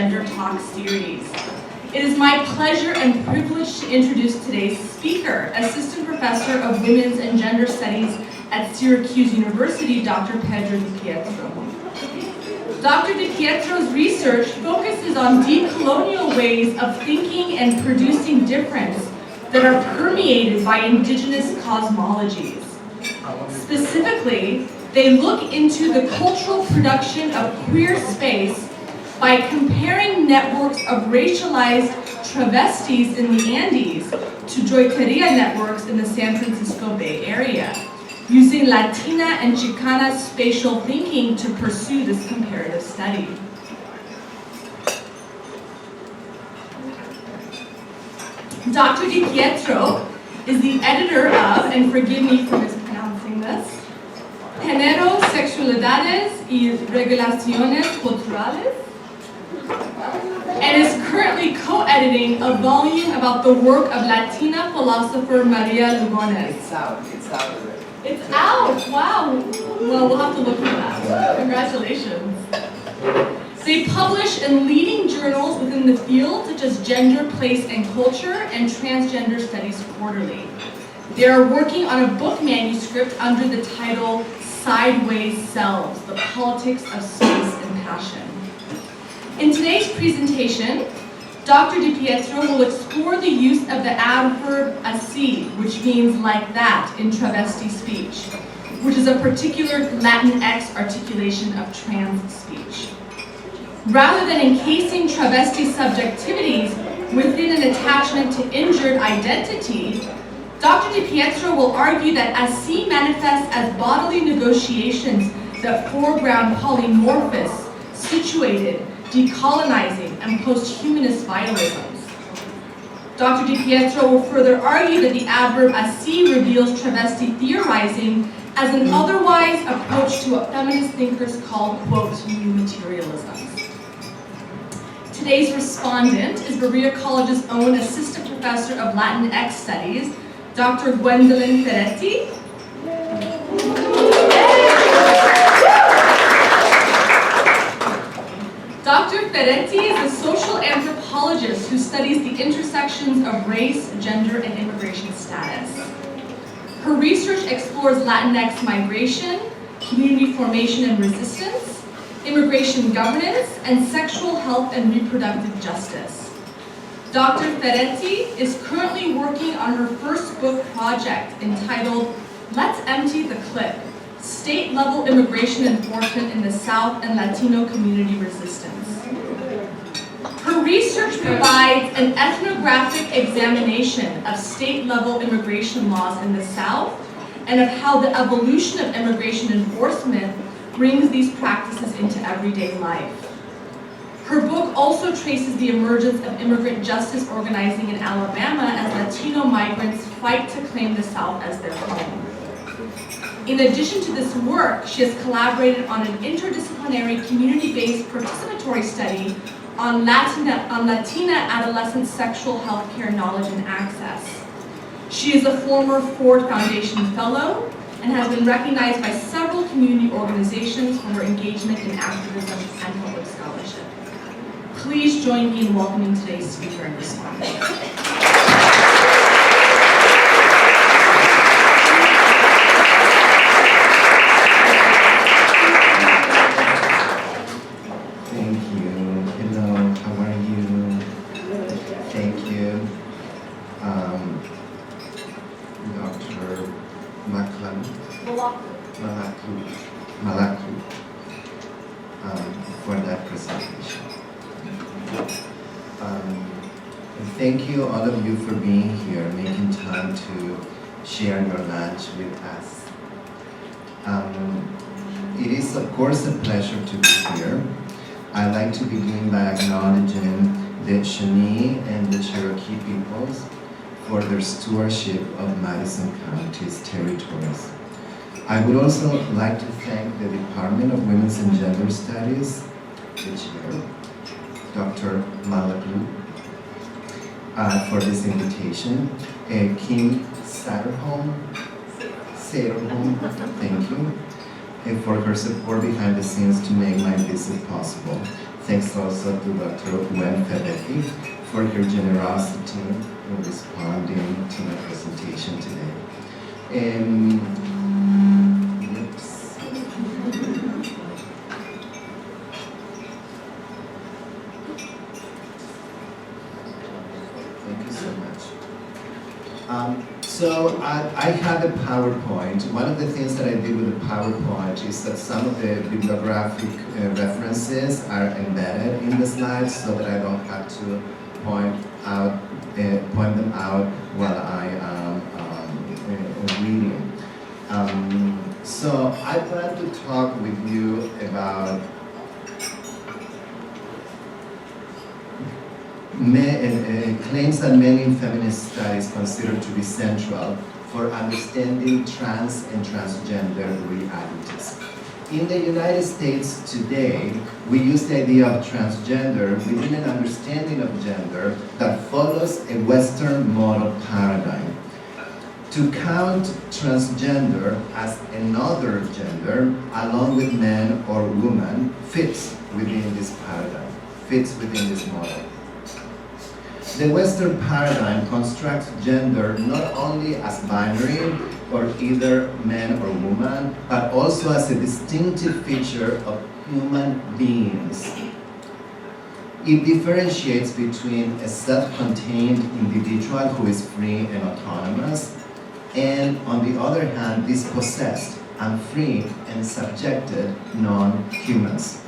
Gender Talk series. It is my pleasure and privilege to introduce today's speaker, Assistant Professor of Women's and Gender Studies at Syracuse University, Dr. Pedro DiPietro. Dr. DiPietro's research focuses on decolonial ways of thinking and producing difference that are permeated by Indigenous cosmologies. Specifically, they look into the cultural production of queer space by comparing networks of racialized travestis in the Andes to joyeteria networks in the San Francisco Bay Area, using Latina and Chicana spatial thinking to pursue this comparative study. Dr. DiPietro is the editor of, and forgive me for mispronouncing this, Género, Sexualidades y Regulaciones Culturales, and is currently co-editing a volume about the work of Latina philosopher Maria Lugones. It's out already. It's out! Wow! Well, we'll have to look for that. Congratulations. They publish in leading journals within the field, such as Gender, Place, and Culture, and Transgender Studies Quarterly. They are working on a book manuscript under the title Sideways Selves, The Politics of Space and Passion. In today's presentation, Dr. DiPietro will explore the use of the adverb así, which means like that in travesti speech, which is a particular Latinx articulation of trans speech. Rather than encasing travesti subjectivities within an attachment to injured identity, Dr. DiPietro will argue that así manifests as bodily negotiations that foreground polymorphous, situated, decolonizing, and post-humanist vitalisms. Dr. DiPietro will further argue that the adverb así reveals travesti theorizing as an otherwise approach to what feminist thinkers call, quote, new materialisms. Today's respondent is Berea College's own Assistant Professor of Latinx Studies, Dr. Gwendolyn Ferretti. Dr. Ferretti is a social anthropologist who studies the intersections of race, gender, and immigration status. Her research explores Latinx migration, community formation and resistance, immigration governance, and sexual health and reproductive justice. Dr. Ferretti is currently working on her first book project entitled Let's Empty the Clip, State-Level Immigration Enforcement in the South and Latino Community Resistance. Her research provides an ethnographic examination of state-level immigration laws in the South and of how the evolution of immigration enforcement brings these practices into everyday life. Her book also traces the emergence of immigrant justice organizing in Alabama as Latino migrants fight to claim the South as their home. In addition to this work, she has collaborated on an interdisciplinary community-based participatory study on Latina adolescent sexual health care knowledge and access. She is a former Ford Foundation Fellow and has been recognized by several community organizations for her engagement in activism and public scholarship. Please join me in welcoming today's speaker and respondent. For that presentation. Thank you, all of you, for being here, making time to share your lunch with us. It is, of course, a pleasure to be here. I'd like to begin by acknowledging the Shawnee and the Cherokee peoples for their stewardship of Madison County's territories. I would also like to thank the Department of Women's and Gender Studies, the chair, Dr. Malaklu, for this invitation. Kim Satterholm, thank you, and for her support behind the scenes to make my visit possible. Thanks also to Dr. Gwen Fedetti for her generosity in responding to my presentation today. Oops. Thank you so much. So I have a PowerPoint. One of the things that I did with the PowerPoint is that some of the bibliographic references are embedded in the slides so that I don't have to point them out while I am reading. So I plan to talk with you about claims that many feminist studies consider to be central for understanding trans and transgender realities. In the United States today, we use the idea of transgender within an understanding of gender that follows a Western model paradigm. To count transgender as another gender, along with man or woman, fits within this paradigm, fits within this model. The Western paradigm constructs gender not only as binary or either man or woman, but also as a distinctive feature of human beings. It differentiates between a self-contained individual who is free and autonomous, and on the other hand, dispossessed, unfree, and subjected non-humans.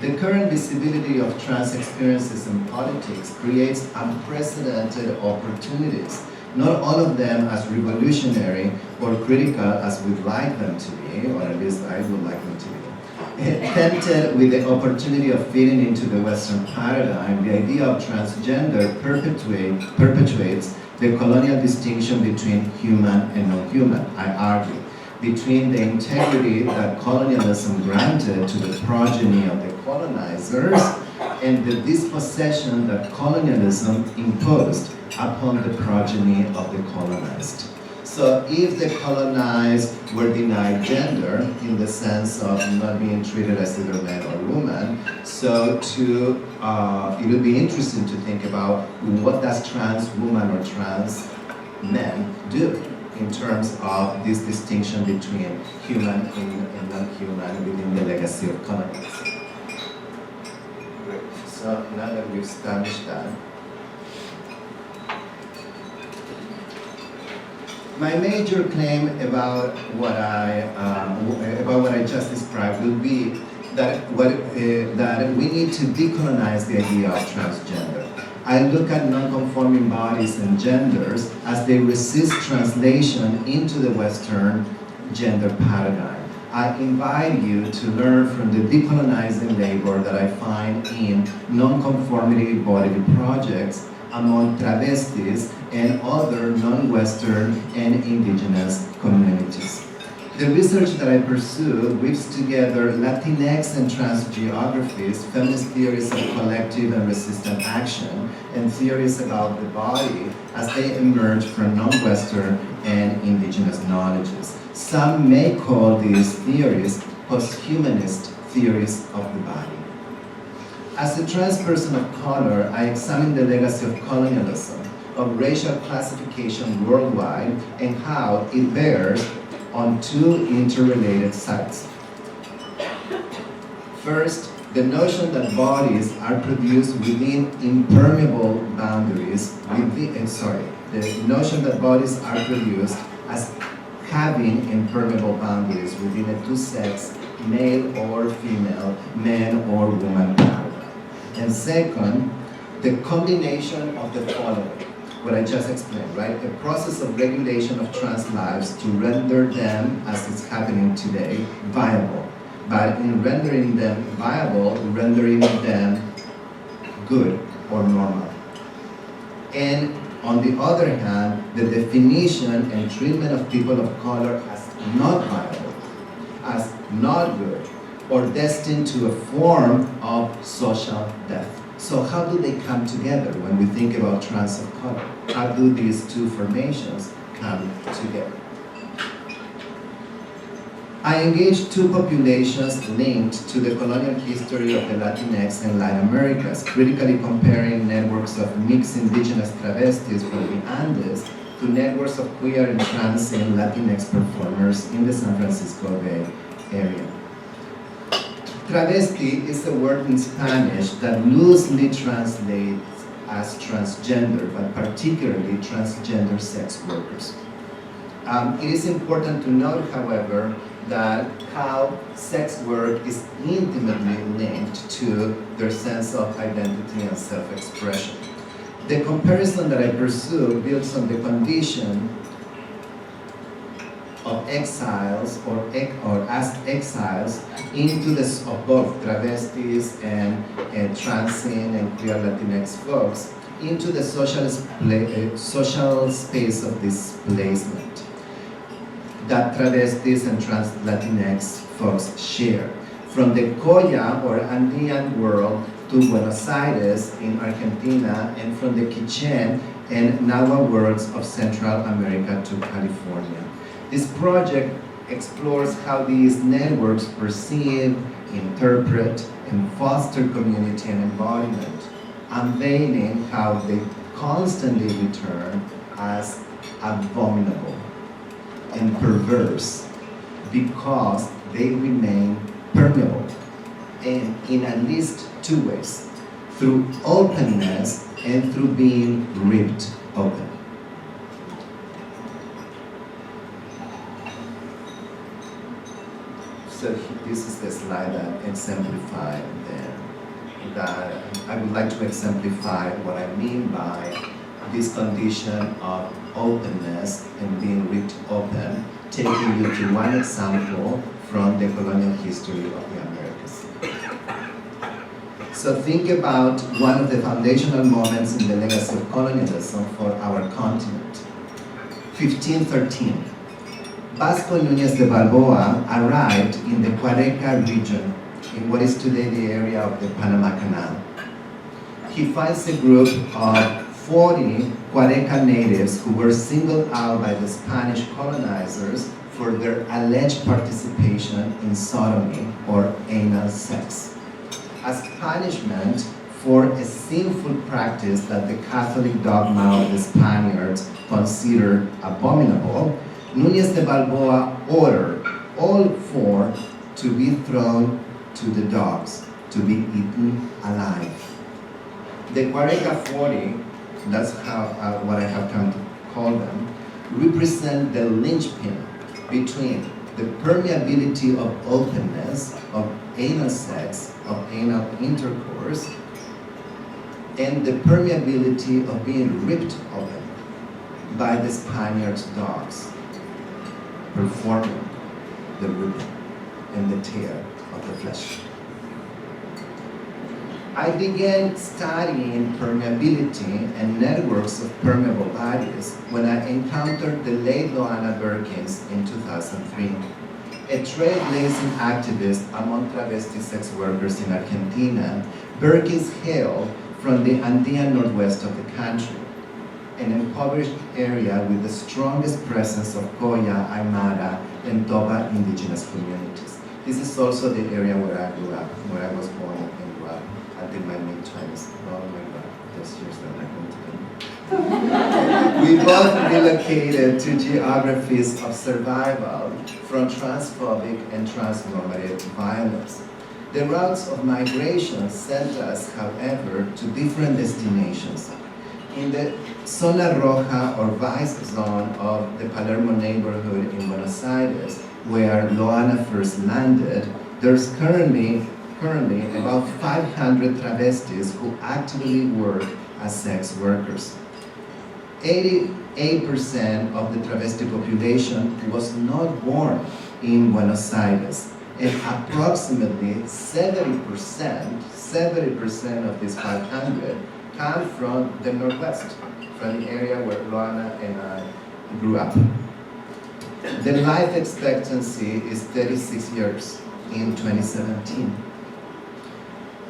The current visibility of trans experiences in politics creates unprecedented opportunities, not all of them as revolutionary or critical as we'd like them to be, or at least I would like them to be. Tempted with the opportunity of fitting into the Western paradigm, the idea of transgender perpetuates the colonial distinction between human and non-human, I argue, between the integrity that colonialism granted to the progeny of the colonizers and the dispossession that colonialism imposed upon the progeny of the colonized. So if the colonized were denied gender in the sense of not being treated as either man or woman, so it would be interesting to think about what does trans woman or trans men do in terms of this distinction between human and non-human within the legacy of colonialism. Great. So now that we've established that, my major claim about what I just described would be that we need to decolonize the idea of transgender. I look at non-conforming bodies and genders as they resist translation into the Western gender paradigm. I invite you to learn from the decolonizing labor that I find in non-conformity bodily projects among travestis and other non-Western and indigenous communities. The research that I pursue weaves together Latinx and trans geographies, feminist theories of collective and resistant action, and theories about the body as they emerge from non-Western and indigenous knowledges. Some may call these theories post-humanist theories of the body. As a trans person of color, I examine the legacy of colonialism, of racial classification worldwide, and how it bears on two interrelated sides. First, the notion that bodies are produced within impermeable boundaries, the notion that bodies are produced as having impermeable boundaries within a two-sex, male or female, man or woman paradigm. And second, the combination of the following, what I just explained, right? A process of regulation of trans lives to render them, as it's happening today, viable. But in rendering them viable, rendering them good or normal. And on the other hand, the definition and treatment of people of color as not viable, as not good, or destined to a form of social death. So how do they come together when we think about trans of color? How do these two formations come together? I engaged two populations linked to the colonial history of the Latinx and Latin Americas, critically comparing networks of mixed indigenous travestis from the Andes to networks of queer and trans and Latinx performers in the San Francisco Bay Area. Travesti is a word in Spanish that loosely translates as transgender, but particularly transgender sex workers. It is important to note, however, that how sex work is intimately linked to their sense of identity and self-expression. The comparison that I pursue builds on the condition of exiles or as exiles into of both travestis and transing and queer Latinx folks into the social space of displacement that travestis and trans Latinx folks share. From the Coya or Andean world to Buenos Aires in Argentina, and from the Quichén and Nahua worlds of Central America to California. This project explores how these networks perceive, interpret, and foster community and embodiment, unveiling how they constantly return as abominable and perverse because they remain permeable, and in at least two ways, through openness and through being ripped open. So this is the slide that exemplifies that I would like to exemplify what I mean by this condition of openness and being ripped open, taking you to one example from the colonial history of the Americas. So think about one of the foundational moments in the legacy of colonialism for our continent. 1513. Vasco Núñez de Balboa arrived in the Cuareca region in what is today the area of the Panama Canal. He finds a group of 40 Cuareca natives who were singled out by the Spanish colonizers for their alleged participation in sodomy or anal sex. As punishment for a sinful practice that the Catholic dogma of the Spaniards considered abominable, Núñez de Balboa ordered all four to be thrown to the dogs, to be eaten alive. The Cuareca 40, that's how what I have come to call them, represent the linchpin between the permeability of openness, of anal sex, of anal intercourse, and the permeability of being ripped open by the Spaniards' dogs, performing the ripping and the tear of the flesh. I began studying permeability and networks of permeable bodies when I encountered the late Loana Berkins in 2003, a trailblazing activist among travesti sex workers in Argentina. Berkins hailed from the Andean northwest of the country, an impoverished area with the strongest presence of Coya, Aymara, and Toba indigenous communities. This is also the area where I grew up, where I was born and grew up until my mid-20s. Oh my God, those years that I went to. We both relocated to geographies of survival from transphobic and transnormative violence. The routes of migration sent us, however, to different destinations. In the Zona Roja or Vice Zone of the Palermo neighborhood in Buenos Aires, where Loana first landed, there's currently about 500 travestis who actively work as sex workers. 88% of the travesti population was not born in Buenos Aires, and approximately 70% of these 500 come from the Northwest, from the area where Loana and I grew up. The life expectancy is 36 years in 2017,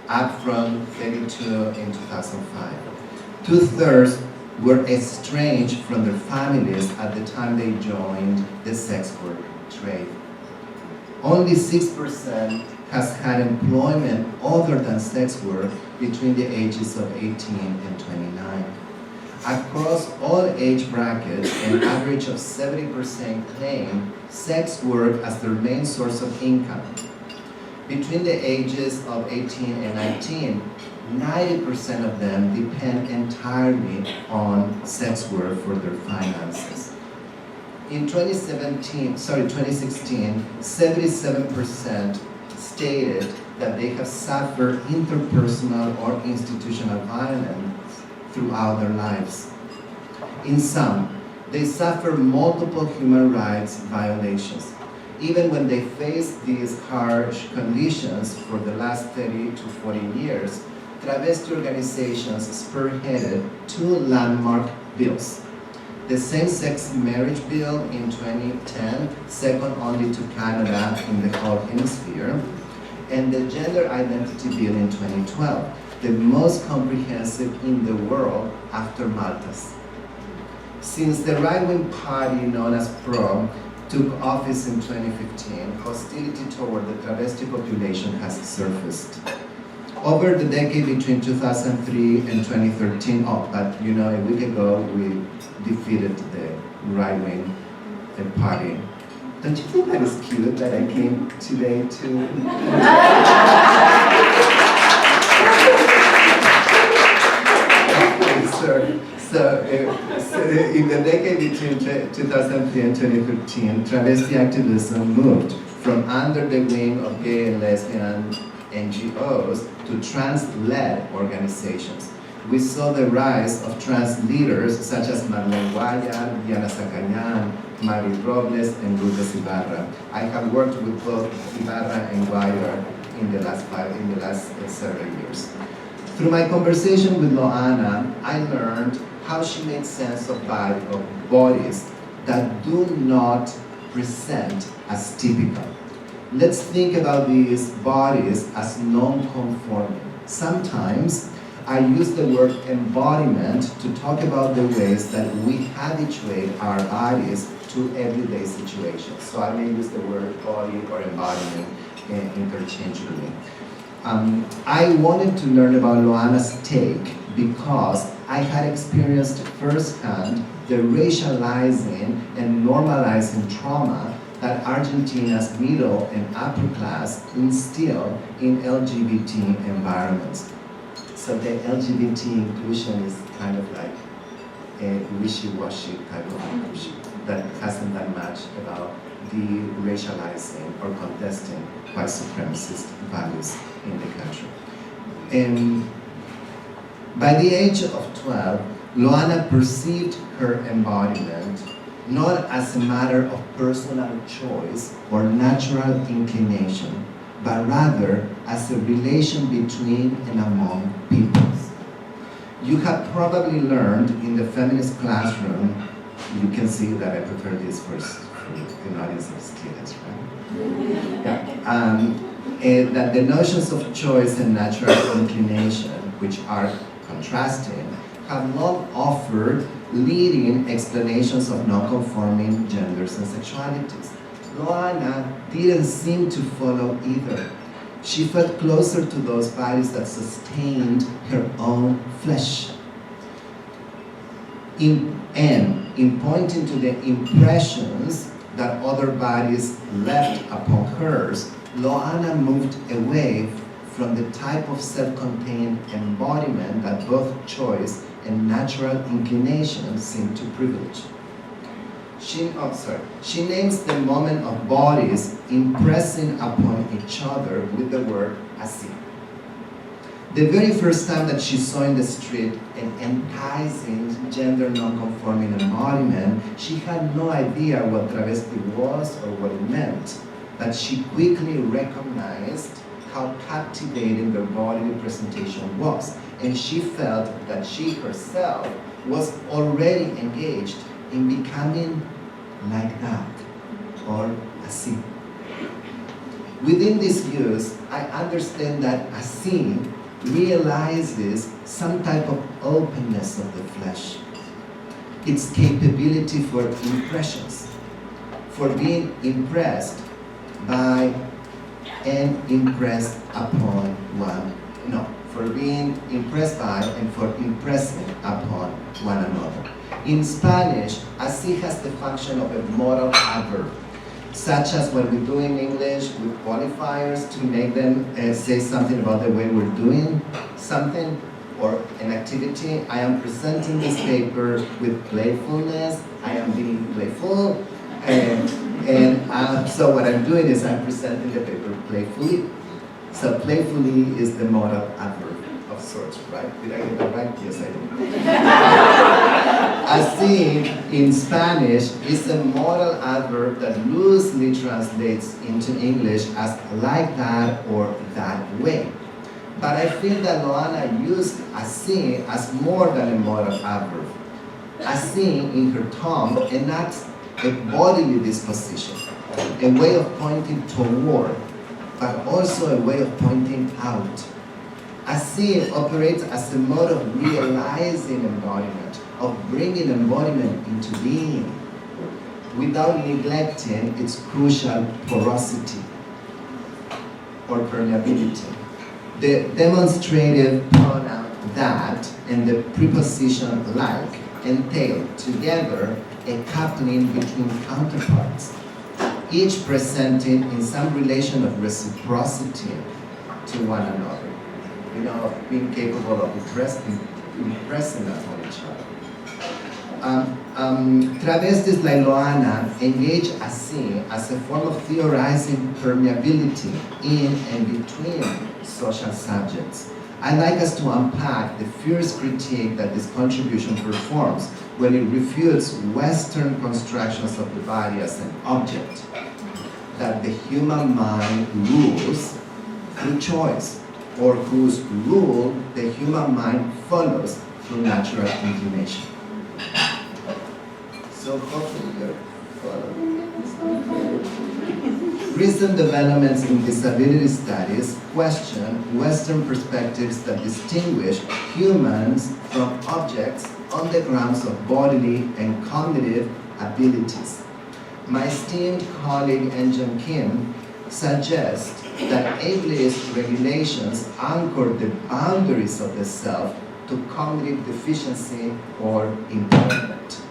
up from 32 in 2005. 2/3 were estranged from their families at the time they joined the sex work trade. Only 6% has had employment other than sex work between the ages of 18 and 29. Across all age brackets, an average of 70% claim sex work as their main source of income. Between the ages of 18 and 19, 90% of them depend entirely on sex work for their finances. In 2016, 77% stated that they have suffered interpersonal or institutional violence throughout their lives. In some, they suffer multiple human rights violations. Even when they face these harsh conditions for the last 30 to 40 years, travesti organizations spearheaded 2 landmark bills. The same-sex marriage bill in 2010, second only to Canada in the whole hemisphere, and the gender identity bill in 2012, the most comprehensive in the world after Malta's. Since the right-wing party known as PRO took office in 2015, hostility toward the travesti population has surfaced. Over the decade between 2003 and 2013, but a week ago we defeated the right-wing party. Don't you think that is cute that I came today to... So in the decade between 2003 and 2013, travesti activism moved from under the wing of gay and lesbian NGOs to trans-led organizations. We saw the rise of trans leaders such as Marlene Guayar, Diana Zacayan, Mari Robles, and Lourdes Ibarra. I have worked with both Ibarra and Guayar in the last several years. Through my conversation with Loana, I learned how she made sense of bodies that do not present as typical. Let's think about these bodies as non-conforming. Sometimes I use the word embodiment to talk about the ways that we habituate our bodies to everyday situations. So I may use the word body or embodiment interchangeably. I wanted to learn about Loana's take because I had experienced firsthand the racializing and normalizing trauma that Argentina's middle and upper class instill in LGBT environments. So the LGBT inclusion is kind of like a wishy-washy type of inclusion that hasn't done much about de-racializing or contesting white supremacist values in the country. By the age of 12, Loana perceived her embodiment not as a matter of personal choice or natural inclination, but rather as a relation between and among peoples. You have probably learned in the feminist classroom, you can see that I prepared this for an audience of students, right? Yeah. That the notions of choice and natural inclination, which are contrasting, have not offered leading explanations of non-conforming genders and sexualities. Loana didn't seem to follow either. She felt closer to those bodies that sustained her own flesh. In pointing to the impressions that other bodies left upon hers, Loana moved away from the type of self-contained embodiment that both choice and natural inclination seem to privilege. She names the moment of bodies impressing upon each other with the word así. The very first time that she saw in the street an enticing gender non-conforming embodiment, she had no idea what travesti was or what it meant, but she quickly recognized how captivating their bodily presentation was, and she felt that she herself was already engaged in becoming like that, or así. Within these views, I understand that así realizes some type of openness of the flesh, its capability for impressions, for being impressed by, and impressed upon one. No, for being impressed by and for impressing upon one another. In Spanish, así has the function of a modal adverb, such as what we do in English with qualifiers to make them say something about the way we're doing something or an activity. I am presenting this paper with playfulness. I am being playful. So what I'm doing is I'm presenting the paper playfully. So playfully is the modal adverb of sorts, right? Did I get that right? Yes, I did. Así in Spanish is a modal adverb that loosely translates into English as like that or that way. But I feel that Loana used así as more than a modal adverb. Así in her tongue enacts a bodily disposition, a way of pointing toward, but also a way of pointing out. Así operates as a mode of realizing embodiment, of bringing embodiment into being, without neglecting its crucial porosity or permeability. The demonstrative pronoun that and the preposition like entail together a coupling between counterparts, each presenting in some relation of reciprocity to one another. You know, being capable of impressing upon each other. Travestis like Loana engage así as a form of theorizing permeability in and between social subjects. I'd like us to unpack the fierce critique that this contribution performs when it refutes Western constructions of the body as an object, that the human mind rules through choice, or whose rule the human mind follows through natural inclination. So hopefully you're following. Recent developments in disability studies question Western perspectives that distinguish humans from objects on the grounds of bodily and cognitive abilities. My esteemed colleague Enjun Kim suggests that ableist regulations anchor the boundaries of the self to cognitive deficiency or impairment.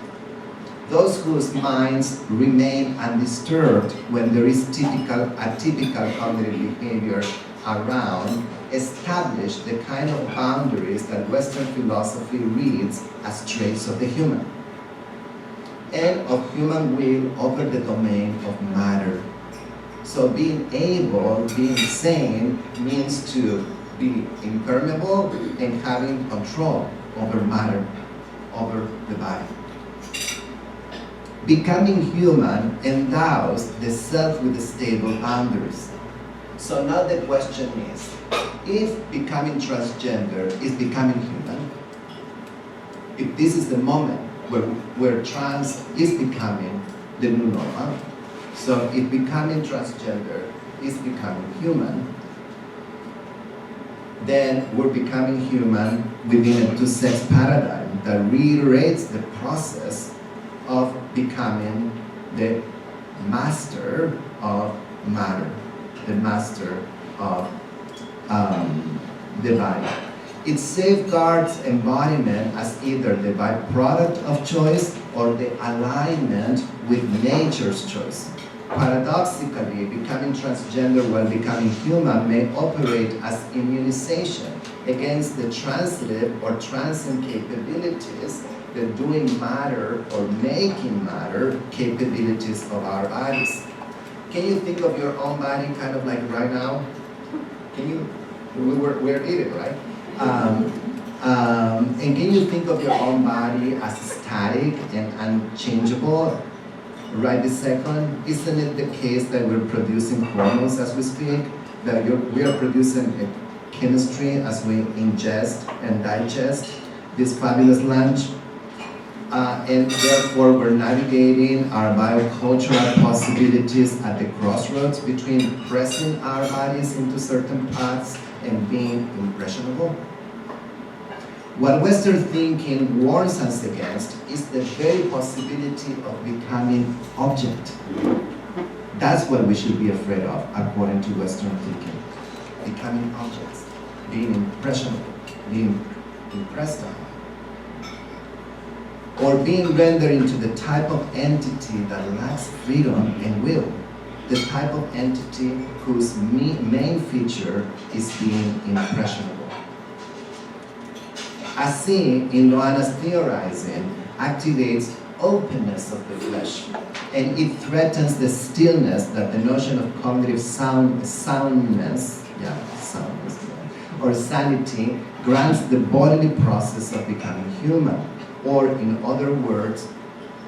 Those whose minds remain undisturbed when there is atypical cognitive behavior around establish the kind of boundaries that Western philosophy reads as traits of the human and of human will over the domain of matter. So being able, being sane, means to be impermeable and having control over matter, over the body. Becoming human endows the self with stable boundaries. So now the question is, if becoming transgender is becoming human, if this is the moment where trans is becoming the new normal, so if becoming transgender is becoming human, then we're becoming human within a two-sex paradigm that reiterates the process of becoming the master of matter, the master of the body. It safeguards embodiment as either the byproduct of choice or the alignment with nature's choice. Paradoxically, becoming transgender while becoming human may operate as immunization against the transitive or transient capabilities, the doing matter or making matter capabilities of our bodies. Can you think of your own body kind of like right now? Can you? We're eating, right? And can you think of your own body as static and unchangeable right this second? Isn't it the case that we're producing hormones as we speak? That we are producing a chemistry as we ingest and digest this fabulous lunch? And therefore we're navigating our biocultural possibilities at the crossroads between pressing our bodies into certain paths and being impressionable. What Western thinking warns us against is the very possibility of becoming object, That's what we should be afraid of, according to Western thinking. Becoming objects, being impressionable, being impressed on, or being rendered into the type of entity that lacks freedom and will, the type of entity whose main feature is being impressionable. As seen in Loana's theorizing, activates openness of the flesh, and it threatens the stillness that the notion of cognitive soundness, or sanity grants the bodily process of becoming human, or in other words,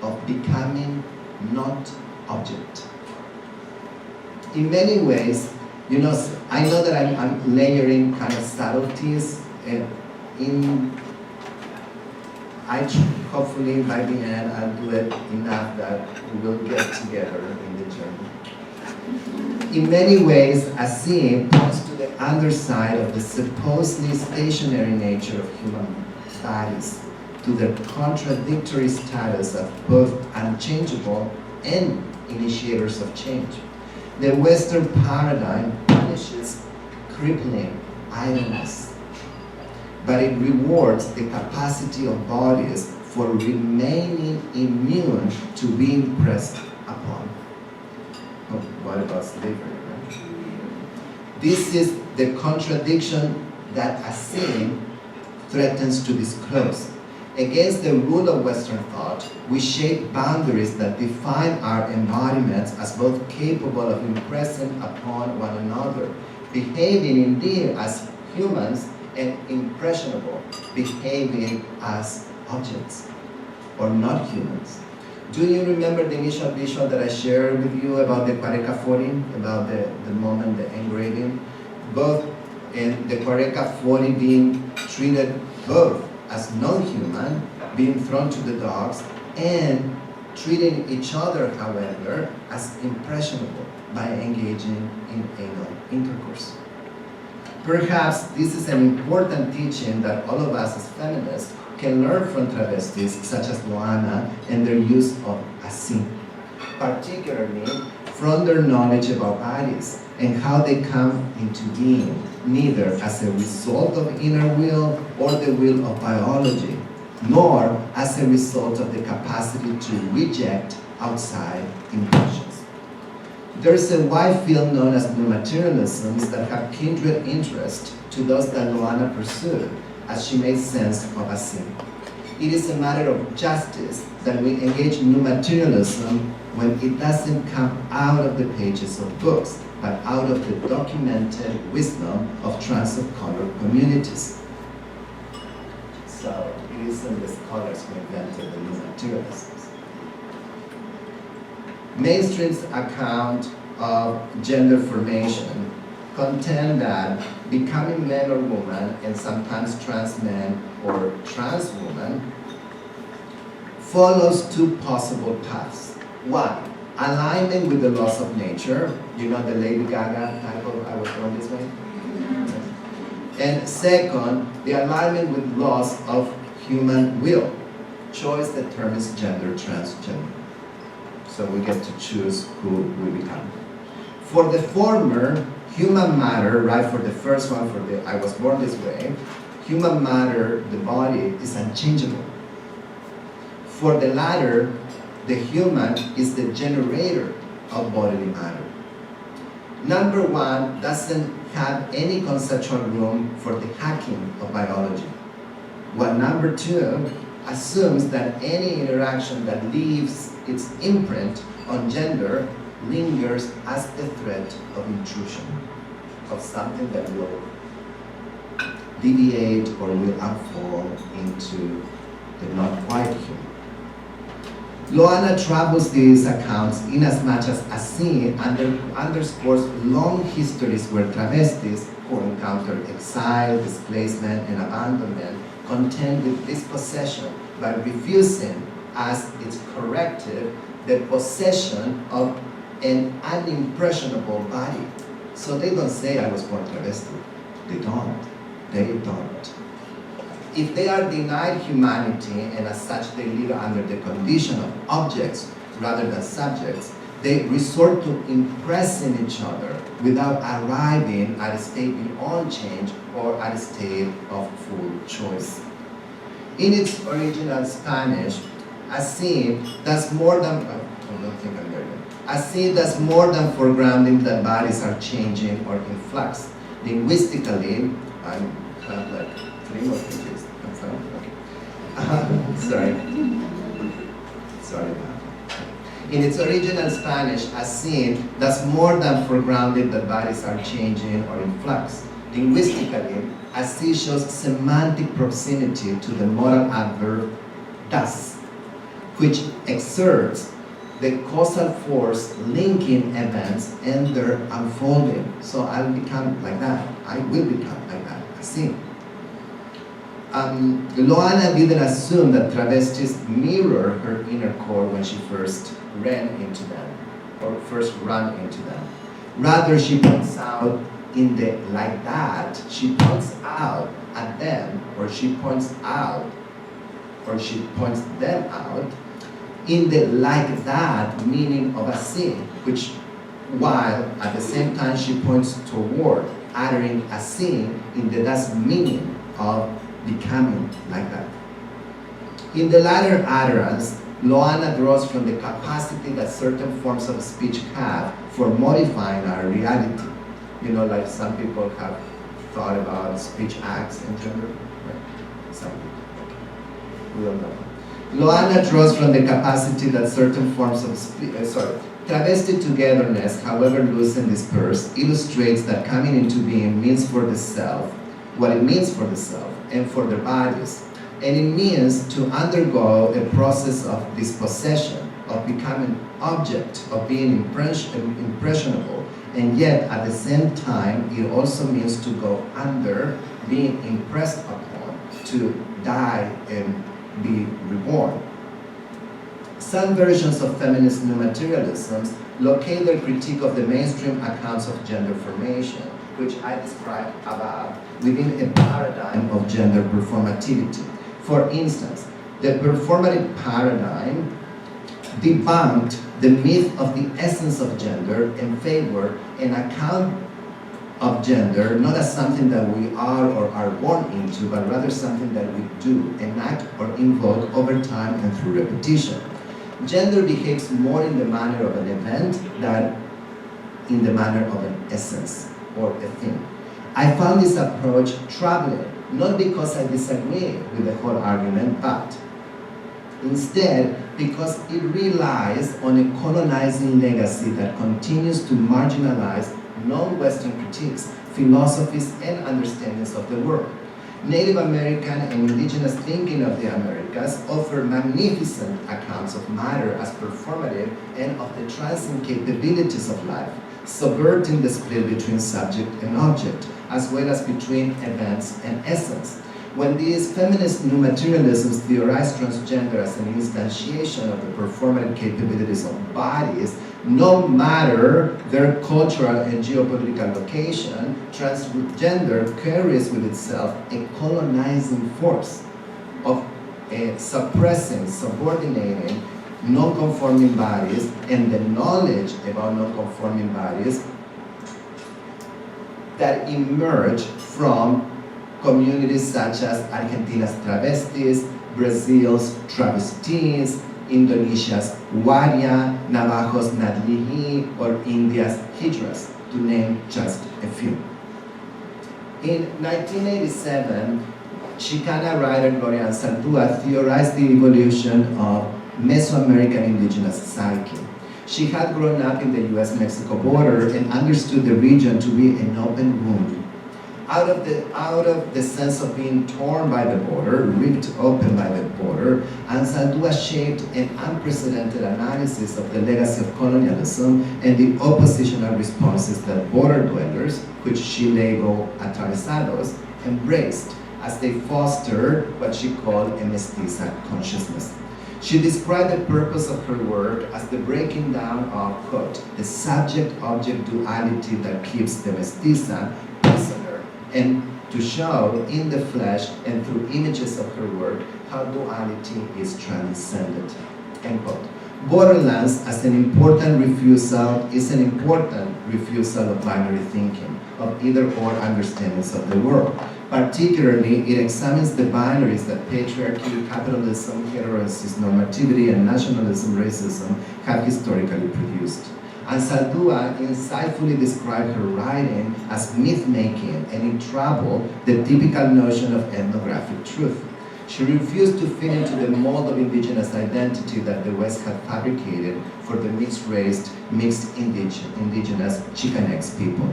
of becoming not object. In many ways, I know that I'm layering kind of subtleties hopefully by the end I'll do it enough that we will get together in the journey. In many ways, Assim points to the underside of the supposedly stationary nature of human bodies, to their contradictory status of both unchangeable and initiators of change. The Western paradigm punishes crippling idleness, but it rewards the capacity of bodies for remaining immune to being pressed upon. Oh, what about slavery, right? This is the contradiction that Assim threatens to disclose. Against the rule of Western thought, we shape boundaries that define our embodiments as both capable of impressing upon one another, behaving indeed as humans, and impressionable, behaving as objects, or not humans. Do you remember the initial visual that I shared with you about the Cuareca 40, about the moment, the engraving? Both in the Cuareca 40 being treated both as non-human, being thrown to the dogs, and treating each other, however, as impressionable by engaging in anal intercourse. Perhaps this is an important teaching that all of us as feminists can learn from travestis such as Loana and their use of Assim, particularly from their knowledge about bodies and how they come into being, neither as a result of inner will or the will of biology, nor as a result of the capacity to reject outside impressions. There's a wide field known as new materialisms that have kindred interest to those that Loana pursued, as she made sense of Assim. It is a matter of justice that we engage new materialism when it doesn't come out of the pages of books, but out of the documented wisdom of trans of color communities. So it isn't the scholars who invented the new materialisms. Mainstream's account of gender formation contend that becoming man or woman, and sometimes trans men or trans woman, follows two possible paths. One, alignment with the laws of nature, the Lady Gaga type of I was born this way. And second, the alignment with laws of human will. Choice determines gender, transgender. So we get to choose who we become. For the former, human matter, right, for the first one, for the I was born this way, human matter, the body, is unchangeable. For the latter, the human is the generator of bodily matter. Number one doesn't have any conceptual room for the hacking of biology. While number two assumes that any interaction that leaves its imprint on gender lingers as the threat of intrusion, of something that will deviate or will unfold into the not quite human. Loana travels these accounts inasmuch as Assim underscores long histories where travestis who encounter exile, displacement, and abandonment contend with dispossession by refusing as its corrective the possession of an unimpressionable body. So they don't say I was born travesti. They don't. If they are denied humanity and as such they live under the condition of objects rather than subjects, They resort to impressing each other without arriving at a state beyond change or at a state of full choice. In its original Spanish, así does more than, así does more than foregrounding that bodies are changing or in flux. Linguistically, I have like 3 more pages. Sorry. In its original Spanish, así does more than foregrounded that bodies are changing or in flux. Linguistically, así shows semantic proximity to the modal adverb das, which exerts the causal force linking events and their unfolding. So I'll become like that. I will become like that. Así. Loana didn't assume that travestis mirror her inner core when she first ran into them, or first ran into them. Rather, she points out in the like that, she points out at them, or she points them out in the like that meaning of así, which while at the same time she points toward uttering así in the das meaning of becoming like that. In the latter utterance, Loana draws from the capacity that certain forms of speech have for modifying our reality. You know, like some people have thought about speech acts in gender, right? Some people, okay. We don't know. Loana draws from the capacity that certain forms of travesti togetherness, however loose and dispersed, illustrates that coming into being means for the self, what it means for the self, and for their bodies. And it means to undergo a process of dispossession, of becoming object, of being impressionable, and yet at the same time, it also means to go under, being impressed upon, to die and be reborn. Some versions of feminist new materialisms locate their critique of the mainstream accounts of gender formation, which I described above, within a paradigm of gender performativity. For instance, the performative paradigm debunked the myth of the essence of gender and favored an account of gender not as something that we are or are born into, but rather something that we do, enact, or invoke over time and through repetition. Gender behaves more in the manner of an event than in the manner of an essence or a thing. I found this approach troubling, not because I disagree with the whole argument, but instead because it relies on a colonizing legacy that continues to marginalize non-Western critiques, philosophies, and understandings of the world. Native American and indigenous thinking of the Americas offer magnificent accounts of matter as performative and of the transient capabilities of life, subverting the split between subject and object, as well as between events and essence. When these feminist new materialisms theorize transgender as an instantiation of the performative capabilities of bodies, no matter their cultural and geopolitical location, transgender carries with itself a colonizing force of suppressing, subordinating non-conforming bodies, and the knowledge about non-conforming bodies that emerge from communities such as Argentina's travestis, Brazil's travestis, Indonesia's waria, Navajo's nadlihi, or India's hijras, to name just a few. In 1987, Chicana writer Gloria Anzaldúa theorized the evolution of Mesoamerican indigenous psyche. She had grown up in the US-Mexico border and understood the region to be an open wound. Out of the sense of being torn by the border, ripped open by the border, Anzaldúa shaped an unprecedented analysis of the legacy of colonialism and the oppositional responses that border dwellers, which she labeled atravesados, embraced as they fostered what she called a mestiza consciousness. She described the purpose of her work as the breaking down of, quote, the subject-object duality that keeps the mestiza prisoner, and to show in the flesh and through images of her work how duality is transcended, end quote. Borderlands as an important refusal is an important refusal of binary thinking, of either-or understandings of the world. Particularly, it examines the binaries that patriarchy, capitalism, heterosis-normativity, and nationalism, racism have historically produced. Ansaldúa insightfully described her writing as myth-making and in trouble the typical notion of ethnographic truth. She refused to fit into the mold of indigenous identity that the West had fabricated for the mixed-raced, mixed indigenous Chicanx people.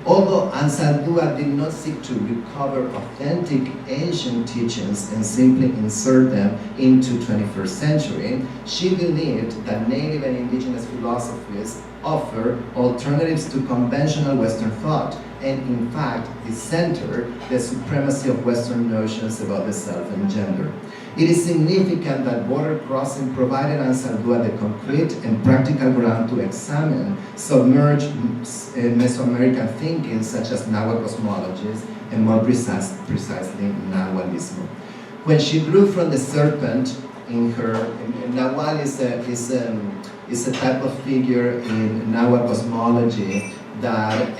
Although Ansaldúa did not seek to recover authentic ancient teachings and simply insert them into 21st century, she believed that native and indigenous philosophies offer alternatives to conventional Western thought, and in fact, center the supremacy of Western notions about the self and gender. It is significant that border crossing provided Ansaldúa the concrete and practical ground to examine submerged Mesoamerican thinking such as Nahuatl cosmologies and more precisely Nahualism. When she drew from the serpent in her, Nahual is a type of figure in Nahuatl cosmology that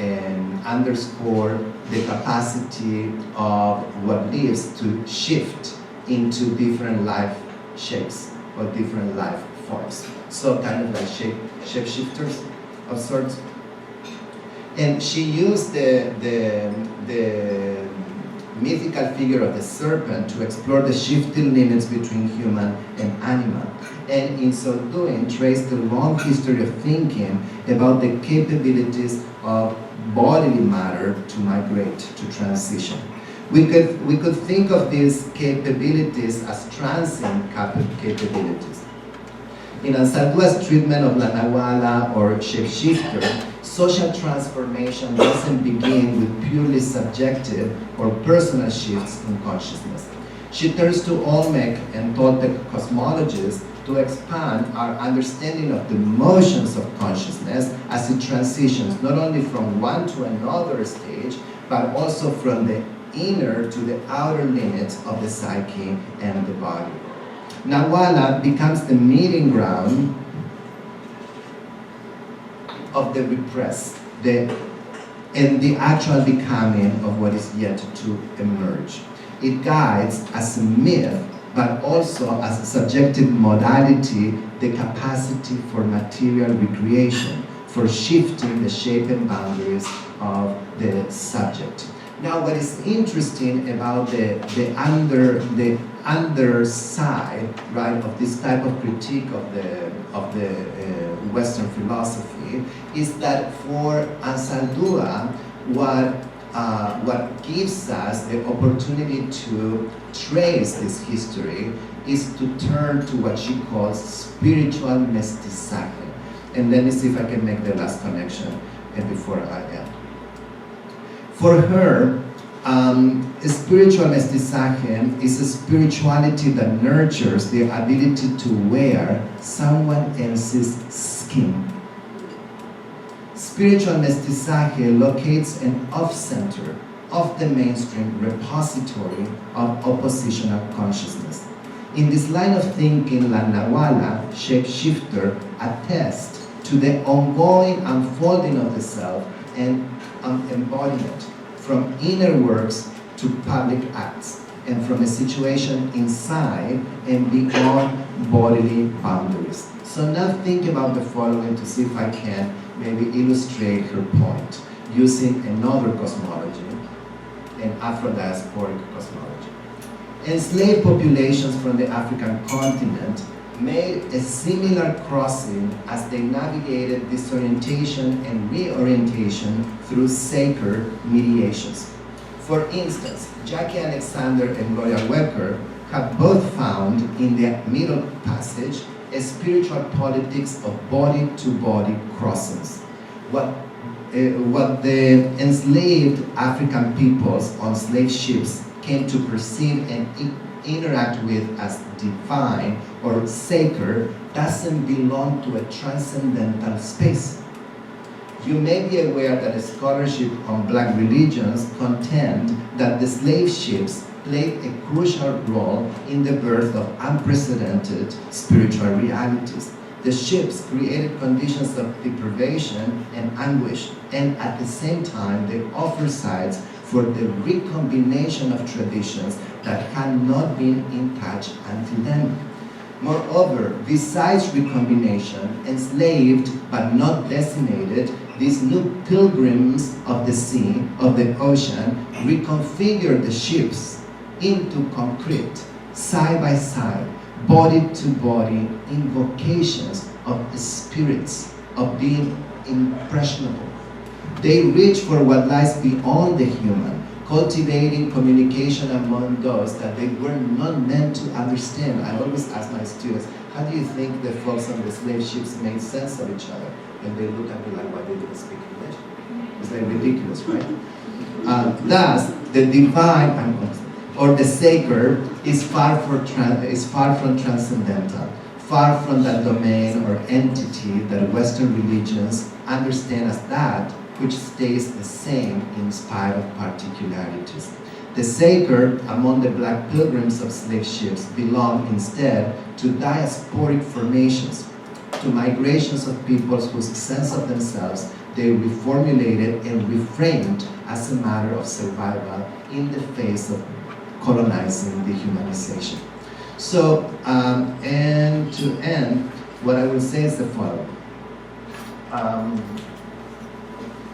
underscore the capacity of what lives to shift into different life shapes or different life forms. So kind of like shapeshifters of sorts. And she used the mythical figure of the serpent to explore the shifting limits between human and animal. And in so doing, traced the long history of thinking about the capabilities of bodily matter to migrate, to transition. We could think of these capabilities as transient capabilities. In Ansaldúa's treatment of La Nahuala or shapeshifter, social transformation doesn't begin with purely subjective or personal shifts in consciousness. She turns to Olmec and Toltec cosmologies to expand our understanding of the motions of consciousness as it transitions not only from one to another stage, but also from the inner to the outer limits of the psyche and the body. Nahuala becomes the meeting ground of the repressed, and the actual becoming of what is yet to emerge. It guides as a myth, but also as a subjective modality, the capacity for material recreation, for shifting the shape and boundaries of the subject. Now, what is interesting about the underside, right, of this type of critique of the Western philosophy is that for Ansaldúa, what gives us the opportunity to trace this history is to turn to what she calls spiritual mestizaje. And let me see if I can make the last connection before I end. For her, spiritual mestizaje is a spirituality that nurtures the ability to wear someone else's skin. Spiritual mestizaje locates an off-center, of the mainstream repository of oppositional consciousness. In this line of thinking, La Nahuala, shapeshifter, attests to the ongoing unfolding of the self and embodiment, from inner works to public acts, and from a situation inside and beyond bodily boundaries. So now think about the following to see if I can maybe illustrate her point using another cosmology, an Afro-diasporic cosmology. Enslaved populations from the African continent made a similar crossing as they navigated disorientation and reorientation through sacred mediations. For instance, Jackie Alexander and Gloria Wecker have both found in their Middle Passage a spiritual politics of body-to-body crossings. What the enslaved African peoples on slave ships came to perceive and interact with as divine or sacred doesn't belong to a transcendental space. You may be aware that a scholarship on black religions contend that the slave ships played a crucial role in the birth of unprecedented spiritual realities. The ships created conditions of deprivation and anguish, and at the same time they offer sites for the recombination of traditions that had not been in touch until then. Moreover, besides recombination, enslaved but not decimated, these new pilgrims of the sea, of the ocean, reconfigured the ships into concrete, side by side, body to body invocations of spirits, of being impressionable. They reach for what lies beyond the human, cultivating communication among those that they were not meant to understand. I always ask my students, how do you think the folks on the slave ships made sense of each other? And they look at me like, why they didn't speak English? It's like ridiculous, right? Thus, the divine, or the sacred, is far from transcendental, far from that domain or entity that Western religions understand as that which stays the same in spite of particularities. The sacred among the black pilgrims of slave ships belong instead to diasporic formations, to migrations of peoples whose sense of themselves they reformulated and reframed as a matter of survival in the face of colonizing, dehumanization. So, and to end, what I will say is the following.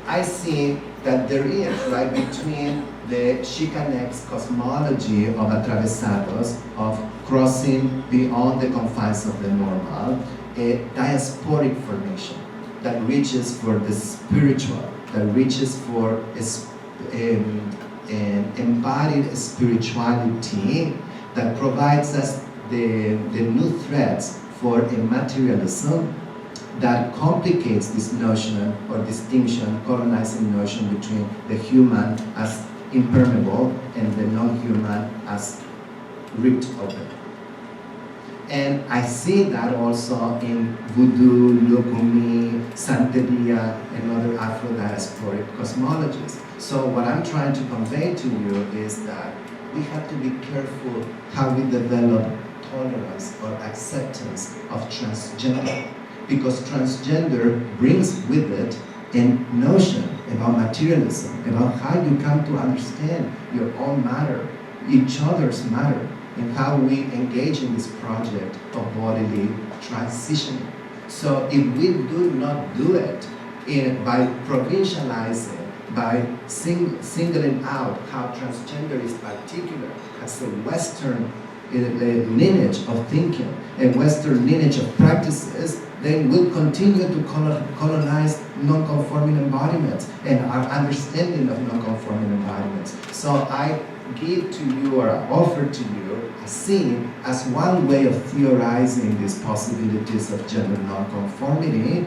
I see that there is, right, between the Chicanx cosmology of atravesados, of crossing beyond the confines of the normal, a diasporic formation that reaches for the spiritual, that reaches for an embodied spirituality that provides us the new threads for a materialism that complicates this notion or distinction, colonizing notion between the human as impermeable and the non-human as ripped open. And I see that also in Voodoo, Lukumi, Santeria, and other Afro-diasporic cosmologies. So what I'm trying to convey to you is that we have to be careful how we develop tolerance or acceptance of transgender, because transgender brings with it a notion about materialism, about how you come to understand your own matter, each other's matter, and how we engage in this project of bodily transitioning. So if we do not do it by provincializing, by singling out how transgender is particular as a Western lineage of thinking and Western lineage of practices, then we'll continue to colonize non-conforming embodiments and our understanding of non-conforming embodiments. So I give to you, or I offer to you, a scene as one way of theorizing these possibilities of gender non-conformity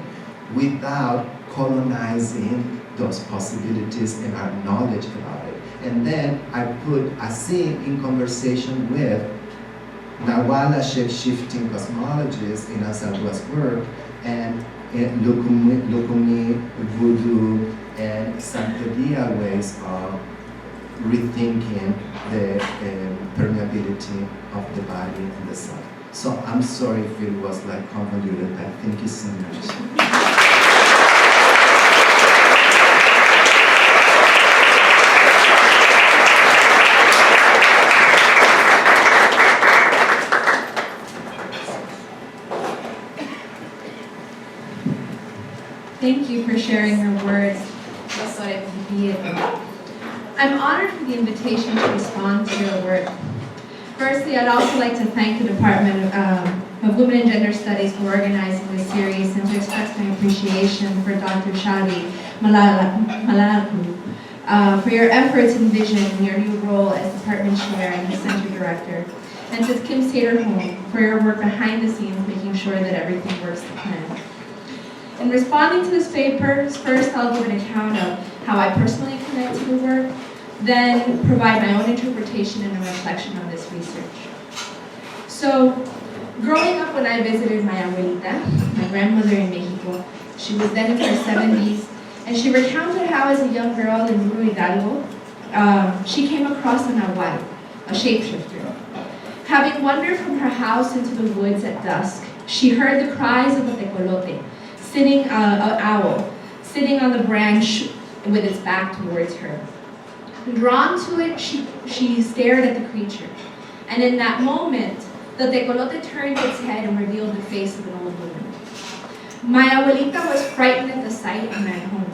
without colonizing those possibilities and our knowledge about it. And then I put a scene in conversation with Nawala shape-shifting cosmologies in Asadua's work, and Lukumi, Voodoo, and Santeria ways of rethinking the permeability of the body and the self. So I'm sorry if it was like convoluted, but thank you so much. Thank you for sharing your words. I'm honored for the invitation to respond to your work. Firstly, I'd also like to thank the Department of Women and Gender Studies for organizing this series and to express my appreciation for Dr. Shadi Malaku for your efforts and vision in your new role as Department Chair and Center Director, and to Kim Saderholm for your work behind the scenes making sure that everything works to plan. In responding to this paper, first I'll give an account of how I personally connect to the work, then provide my own interpretation and a reflection on this research. So, growing up when I visited my abuelita, my grandmother in Mexico, she was then in her 70s, and she recounted how as a young girl in Uru Hidalgo, she came across a nahual, a shapeshifter. Having wandered from her house into the woods at dusk, She heard the cries of a tecolote, an owl, sitting on the branch with its back towards her. Drawn to it, she stared at the creature. And in that moment, the tecolote turned its head and revealed the face of an old woman. My abuelita was frightened at the sight and ran home.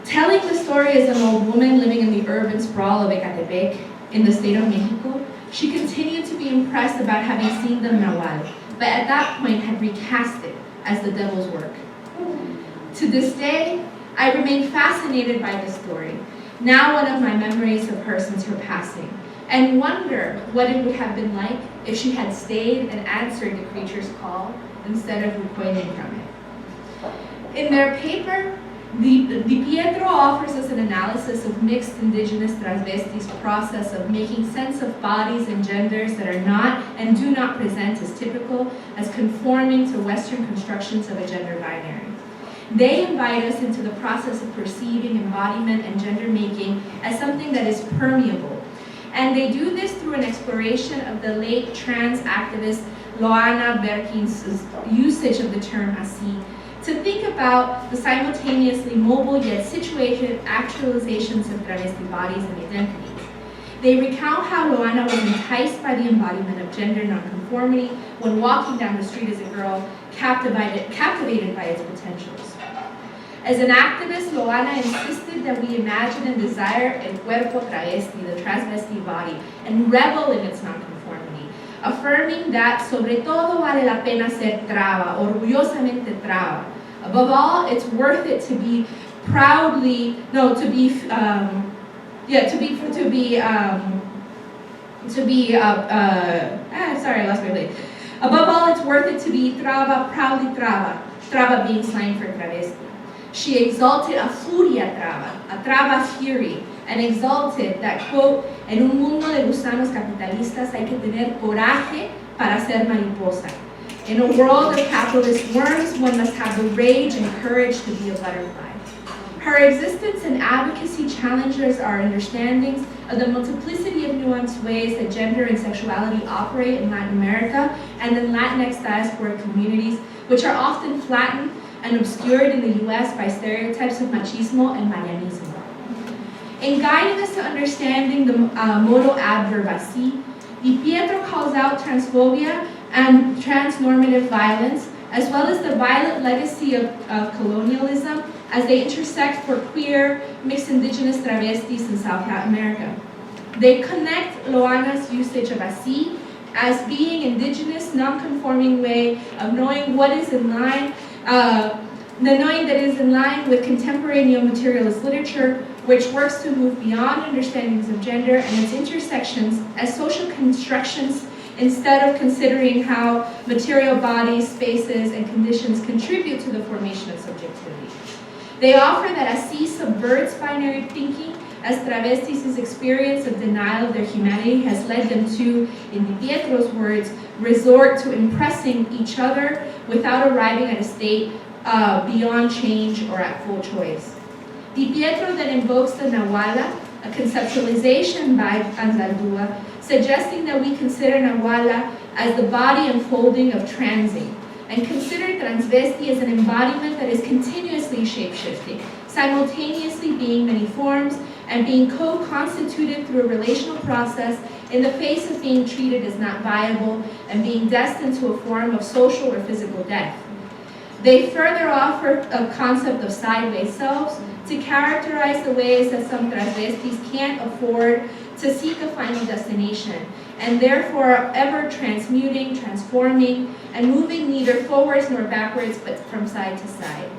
Telling the story as an old woman living in the urban sprawl of Ecatepec in the state of Mexico, she continued to be impressed about having seen the Nahual, but at that point had recast it as the devil's work. To this day, I remain fascinated by the story, now one of my memories of her since her passing, and wonder what it would have been like if she had stayed and answered the creature's call instead of recoiling from it. In their paper, DiPietro offers us an analysis of mixed Indigenous Travesti's process of making sense of bodies and genders that are not and do not present as typical, as conforming to Western constructions of a gender binary. They invite us into the process of perceiving embodiment and gender making as something that is permeable. And they do this through an exploration of the late trans activist Loana Berkin's usage of the term así, to think about the simultaneously mobile yet situated actualizations of travesti bodies and identities. They recount how Loana was enticed by the embodiment of gender nonconformity when walking down the street as a girl, captivated by its potentials. As an activist, Loana insisted that we imagine and desire el cuerpo travesti, the transvesti body, and revel in its nonconformity, affirming that sobre todo vale la pena ser traba, orgullosamente traba. Above all, it's worth it to be proudly, no, to be, sorry, I lost my place. Above all, it's worth it to be traba, proudly traba, traba being slang for travesti. She exalted a furia traba, a traba fury, and exalted that, quote, en un mundo de gusanos capitalistas hay que tener coraje para ser mariposa. In a world of capitalist worms, one must have the rage and courage to be a butterfly. Her existence and advocacy challenges our understandings of the multiplicity of nuanced ways that gender and sexuality operate in Latin America and in Latinx diasporic communities, which are often flattened and obscured in the US by stereotypes of machismo and marianismo. In guiding us to understanding the modal adverb así, DiPietro calls out transphobia and transnormative violence, as well as the violent legacy of colonialism as they intersect for queer, mixed indigenous travestis in South America. They connect Loana's usage of así as being indigenous, non-conforming way of knowing what is in line, the knowing that is in line with contemporary neo-materialist literature, which works to move beyond understandings of gender and its intersections as social constructions instead of considering how material bodies, spaces, and conditions contribute to the formation of subjectivity. They offer that así subverts binary thinking, as travestis' experience of denial of their humanity has led them to, in DiPietro's words, resort to impressing each other without arriving at a state beyond change or at full choice. DiPietro then invokes the Nahuala, a conceptualization by Anzaldúa, suggesting that we consider Nahuala as the body unfolding of transing, and consider transvesti as an embodiment that is continuously shape-shifting, simultaneously being many forms, and being co-constituted through a relational process in the face of being treated as not viable and being destined to a form of social or physical death. They further offer a concept of sideways selves to characterize the ways that some travestis can't afford to seek a final destination, and therefore are ever transmuting, transforming, and moving neither forwards nor backwards, but from side to side.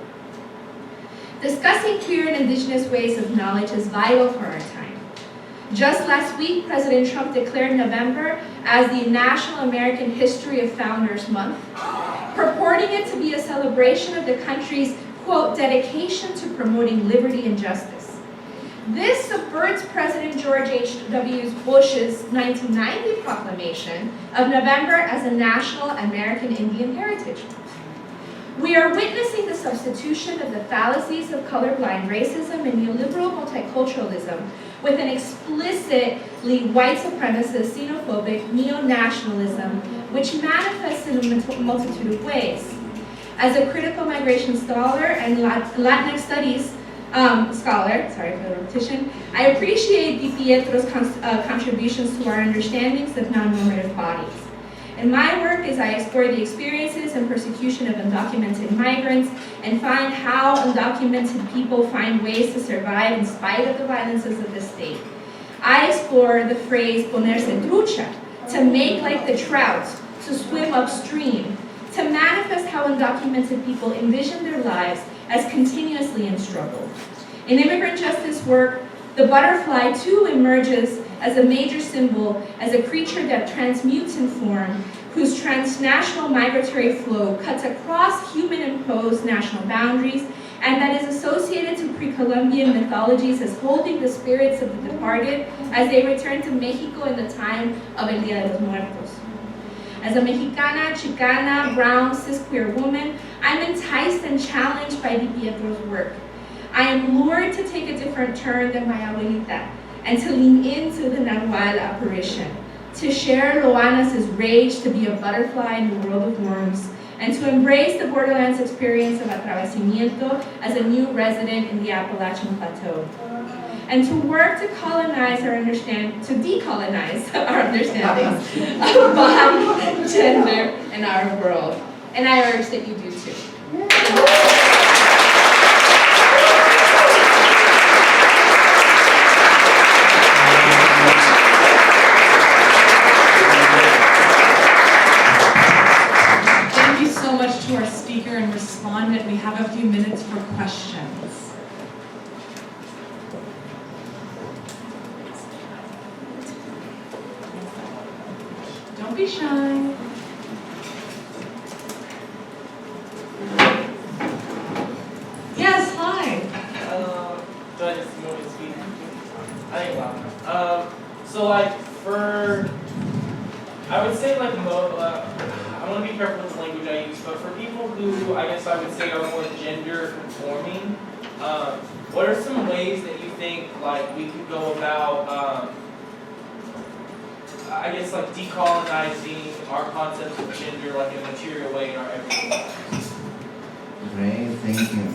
Discussing queer and indigenous ways of knowledge is vital for our time. Just last week, President Trump declared November as the National American History of Founders Month, purporting it to be a celebration of the country's, quote, dedication to promoting liberty and justice. This subverts President George H.W. Bush's 1990 proclamation of November as a National American Indian Heritage Month. We are witnessing the substitution of the fallacies of colorblind racism and neoliberal multiculturalism with an explicitly white supremacist, xenophobic, neo-nationalism which manifests in a multitude of ways. As a critical migration scholar and Latinx studies scholar, sorry for the repetition, I appreciate DiPietro's contributions to our understandings of non-normative bodies. In my work, as I explore the experiences and persecution of undocumented migrants and find how undocumented people find ways to survive in spite of the violences of the state, I explore the phrase ponerse trucha, to make like the trout, to swim upstream, to manifest how undocumented people envision their lives as continuously in struggle. In immigrant justice work, the butterfly too emerges as a major symbol, as a creature that transmutes in form, whose transnational migratory flow cuts across human-imposed national boundaries, and that is associated to pre-Columbian mythologies as holding the spirits of the departed as they return to Mexico in the time of El Día de los Muertos. As a Mexicana, Chicana, brown, cis-queer woman, I'm enticed and challenged by DiPietro's work. I am lured to take a different turn than my abuelita, and to lean into the Nahual apparition, to share Loana's rage to be a butterfly in the world of worms, and to embrace the borderlands experience of atravesimiento as a new resident in the Appalachian Plateau, and to work to decolonize our understandings of body, gender, and our world. And I urge that you do too. Thank you so much to our speaker and respondent. We have a few minutes for questions. Don't be shy. Yes, hi. Do I just want to speak? I think loud. So like I would say like I want to be careful with the language I use, but for people who I guess I would say are more gender conforming, what are some ways that you think like we could go about I guess like decolonizing our concept of gender like in a material way in our everyday lives? Great, thank you.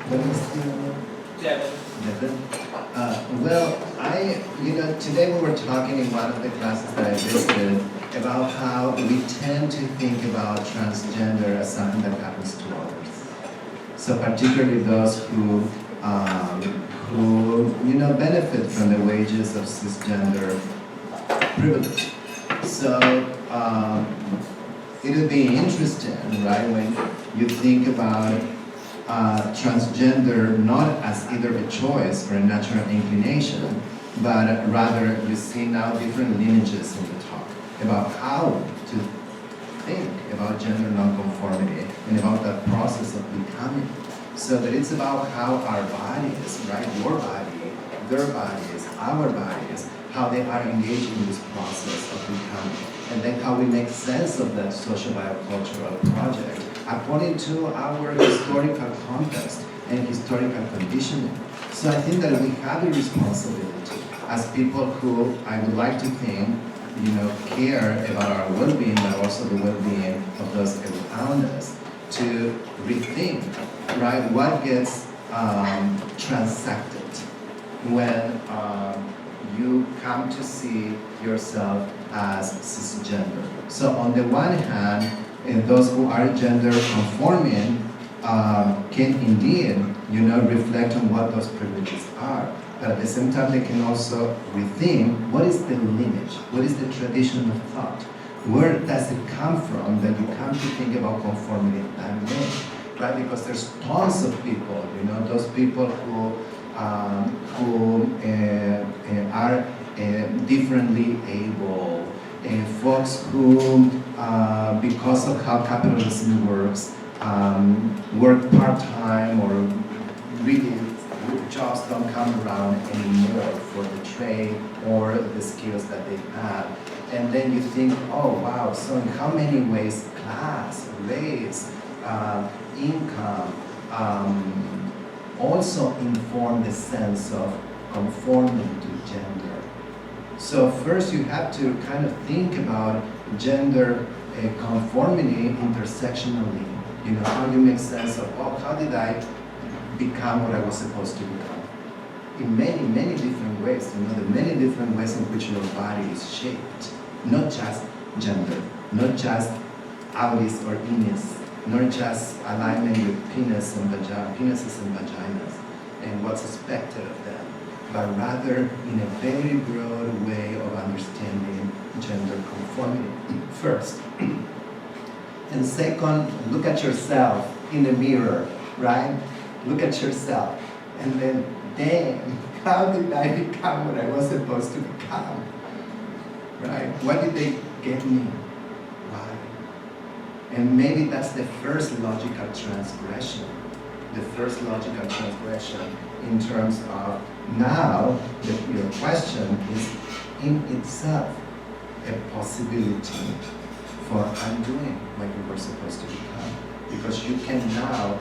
What is the Devin. Devin? Well, today we were talking in one of the classes that I visited about how we tend to think about transgender as something that happens to others. So particularly those who benefit from the wages of cisgender privilege. So it would be interesting, right, when you think about transgender not as either a choice or a natural inclination, but rather you see now different lineages in the talk about how to think about gender nonconformity and about that process of becoming. So that it's about how our bodies, right, your body, their bodies, our bodies, how they are engaged in this process of becoming, and then how we make sense of that social biocultural project according to our historical context and historical conditioning. So I think that we have a responsibility as people who I would like to think, care about our well-being, but also the well-being of those around us, to rethink, right, what gets transacted when you come to see yourself as cisgender. So on the one hand, those who are gender conforming can indeed, reflect on what those privileges are. But at the same time, they can also rethink what is the lineage, what is the tradition of thought, where does it come from that you come to think about conformity that way, right? Because there's tons of people, those people who are differently able, folks who, because of how capitalism works, work part-time or really jobs don't come around anymore for the trade or the skills that they have. And then you think, oh wow, so in how many ways class, race, income also inform the sense of conforming to gender. So first you have to kind of think about gender conformity intersectionally. You know, how you make sense of, oh, how did I become what I was supposed to become? In many, many different ways, you know, the many different ways in which your body is shaped. Not just gender, not just aulis or inis, not just alignment with penises and vaginas, and what's expected of them, but rather in a very broad way of understanding gender conformity, first. And second, look at yourself in the mirror, right? Look at yourself. And then, damn, how did I become what I was supposed to become? Right? What did they get me? Why? And maybe that's the first logical transgression. The first logical transgression in terms of now your question is in itself a possibility for undoing what you were supposed to become. Because you can now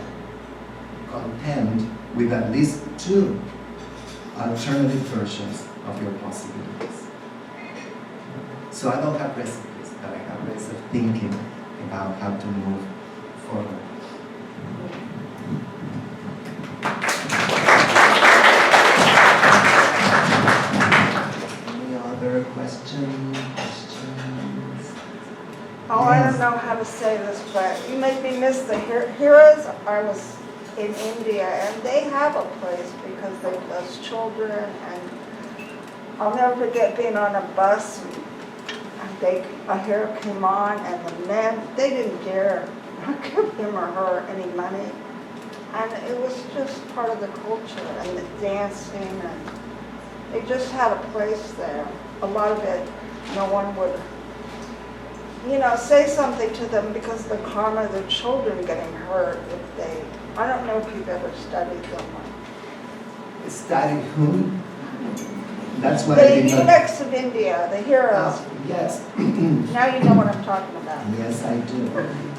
contend with at least two alternative versions of your possibilities. So I don't have recipes, but I have ways of thinking about how to move forward. Any other questions? Oh, I don't know how to say this, but you made me miss the heroes. I was in India, and they have a place because they bless children, and I'll never forget being on a bus, and a hero came on, and the men, they didn't dare give him or her any money, and it was just part of the culture, and the dancing, and they just had a place there. A lot of it, no one would, say something to them because of the karma of their children getting hurt if they, I don't know if you've ever studied them. Studied whom? That's what I The did not... eunuchs of India, the heroes. Yes. Now you know what I'm talking about. Yes, I do.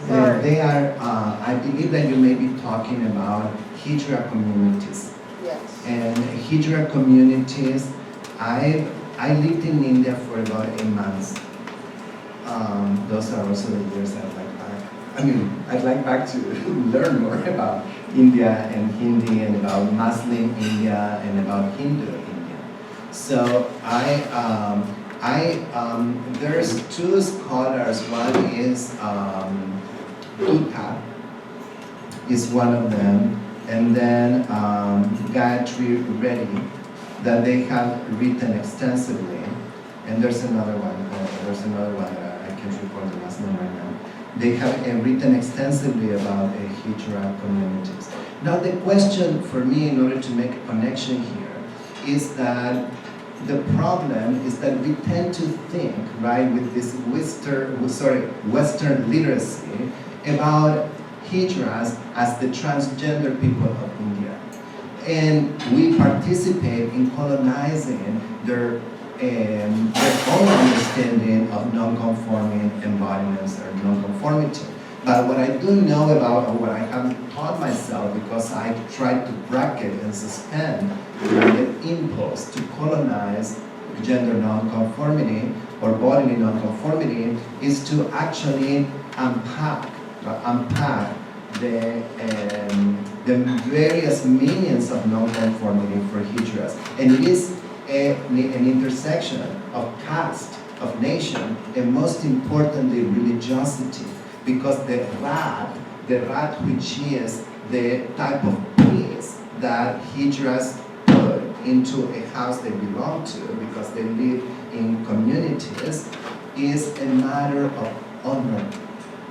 Sorry. They are, I believe that you may be talking about Hijra communities. Yes. And Hijra communities, I lived in India for about 8 months. Those are also the years I'd like back. I'd like back to learn more about India and Hindi and about Muslim India and about Hindu India. So there's two scholars. One is Uta, is one of them, and then Gayatri Reddy, that they have written extensively. And there's another one that I can't recall the last name right now. They have written extensively about Hijra communities. Now the question for me, in order to make a connection here, is that the problem is that we tend to think, right, with this Western literacy about Hijras as the transgender people of India. And we participate in colonizing their own understanding of non-conforming embodiments or non-conformity. But what I do know about, or what I have taught myself, because I tried to bracket and suspend the impulse to colonize gender non-conformity or bodily non-conformity, is to actually unpack the various meanings of non-conformity for Hijras. And it is an intersection of caste, of nation, and most importantly, religiosity. Because the rat which is the type of peace that Hijras put into a house they belong to, because they live in communities, is a matter of honor.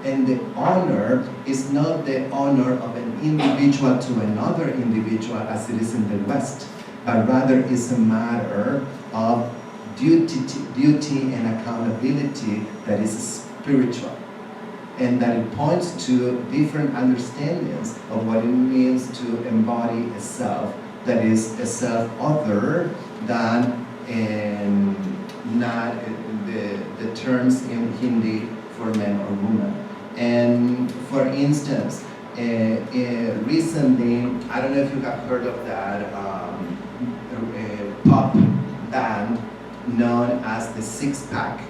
And the honor is not the honor of an individual to another individual as it is in the West, but rather is a matter of duty and accountability that is spiritual. And that it points to different understandings of what it means to embody a self that is a self other than not the terms in Hindi for men or women. And for instance, recently, I don't know if you have heard of that pop band known as the Six Pack.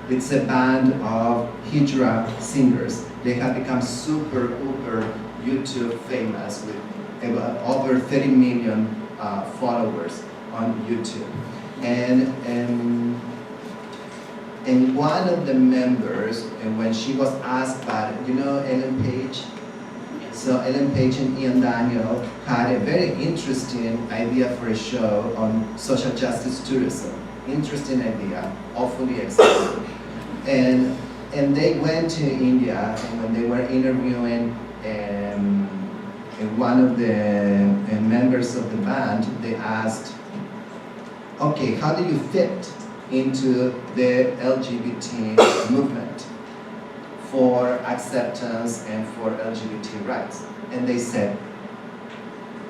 It's a band of Hijra singers. They have become super YouTube famous with over 30 million followers on YouTube. And one of the members, and when she was asked by, Ellen Page? So Ellen Page and Ian Daniel had a very interesting idea for a show on social justice tourism. Interesting idea, awfully exciting. And they went to India, and when they were interviewing one of the members of the band, they asked, okay, how do you fit into the LGBT movement for acceptance and for LGBT rights? And they said,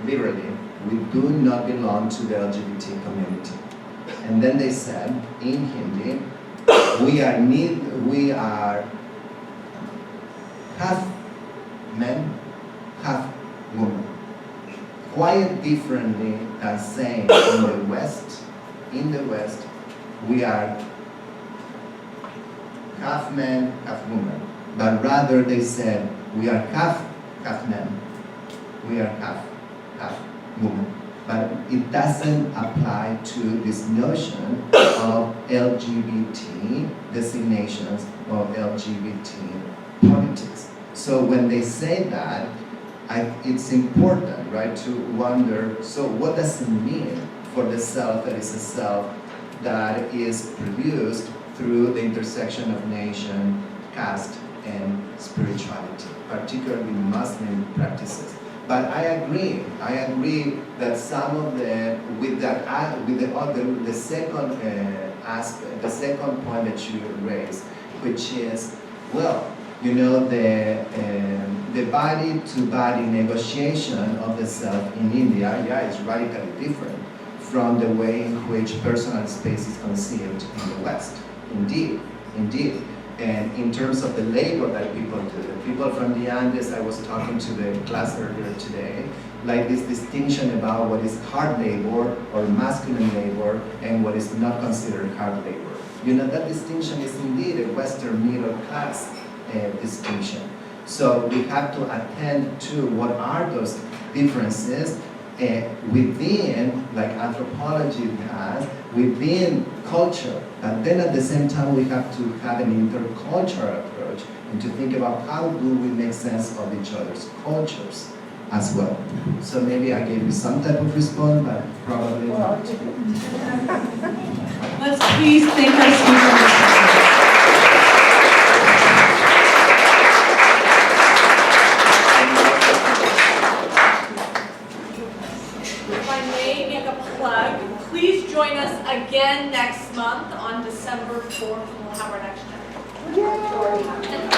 literally, we do not belong to the LGBT community. And then they said, in Hindi, we are half men, half women. Quite differently than saying in the West, we are half men, half women. But rather they said, we are half men, we are half women. But it doesn't apply to this notion of LGBT designations or LGBT politics. So when they say that, it's important, right, to wonder, so what does it mean for the self that is a self that is produced through the intersection of nation, caste, and spirituality, particularly Muslim practices. But I agree that some of the the second aspect, the second point that you raised, which is, well, the body-to-body negotiation of the self in India, is radically different from the way in which personal space is conceived in the West. Indeed. And in terms of the labor that people do, the people from the Andes, I was talking to the class earlier today, like this distinction about what is hard labor or masculine labor and what is not considered hard labor. That distinction is indeed a Western middle class distinction. So we have to attend to what are those differences within, like anthropology has, within culture. And then at the same time, we have to have an intercultural approach and to think about how do we make sense of each other's cultures as well. So maybe I gave you some type of response, but probably not. Let's please thank our speakers. Please join us again next month on December 4th, when we'll have our next dinner.